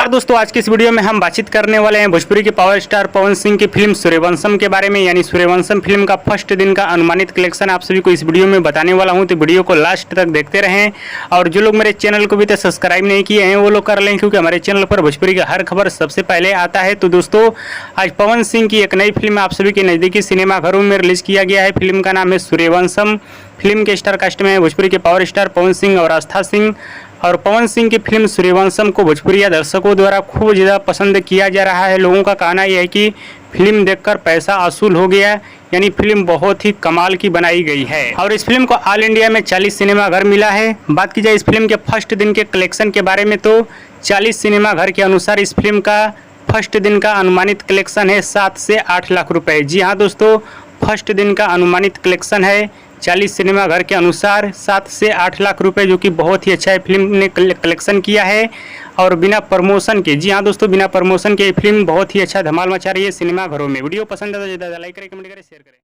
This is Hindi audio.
दोस्तों, आज की इस वीडियो में हम बातचीत करने वाले हैं भोजपुरी के पावर स्टार पवन सिंह की फिल्म सूर्यवंशम के बारे में। यानी सूर्यवंशम फिल्म का फर्स्ट दिन का अनुमानित कलेक्शन आप सभी को इस वीडियो में बताने वाला हूं, तो वीडियो को लास्ट तक देखते रहें। और जो लोग मेरे चैनल को भी तक सब्सक्राइब नहीं किए हैं वो लोग कर लें, क्योंकि हमारे चैनल पर भोजपुरी की हर खबर सबसे पहले आता है। तो दोस्तों, आज पवन सिंह की एक नई फिल्म आप सभी के नज़दीकी सिनेमाघरों में रिलीज किया गया है। फिल्म का नाम है सूर्यवंशम। फिल्म के स्टार कास्ट में भोजपुरी के पावर स्टार पवन सिंह और आस्था सिंह। और पवन सिंह की फिल्म सूर्यवंशम को भोजपुरी दर्शकों द्वारा खूब ज़्यादा पसंद किया जा रहा है। लोगों का कहना यह है कि फिल्म देखकर पैसा वसूल हो गया, यानी फिल्म बहुत ही कमाल की बनाई गई है। और इस फिल्म को ऑल इंडिया में 40 सिनेमाघर मिला है। बात की जाए इस फिल्म के फर्स्ट दिन के कलेक्शन के बारे में, तो 40 सिनेमाघर के अनुसार इस फिल्म का फर्स्ट दिन का अनुमानित कलेक्शन है 7 से 8 लाख रुपए। जी हाँ दोस्तों, फर्स्ट दिन का अनुमानित कलेक्शन है 40 सिनेमाघर के अनुसार 7 से 8 लाख रुपए, जो कि बहुत ही अच्छा है फिल्म ने कलेक्शन किया है। और बिना प्रमोशन के, जी हाँ दोस्तों, बिना प्रमोशन के फिल्म बहुत ही अच्छा धमाल मचा रही है सिनेमाघरों में। वीडियो पसंद है तो ज़्यादा लाइक करें, कमेंट करें, शेयर करें।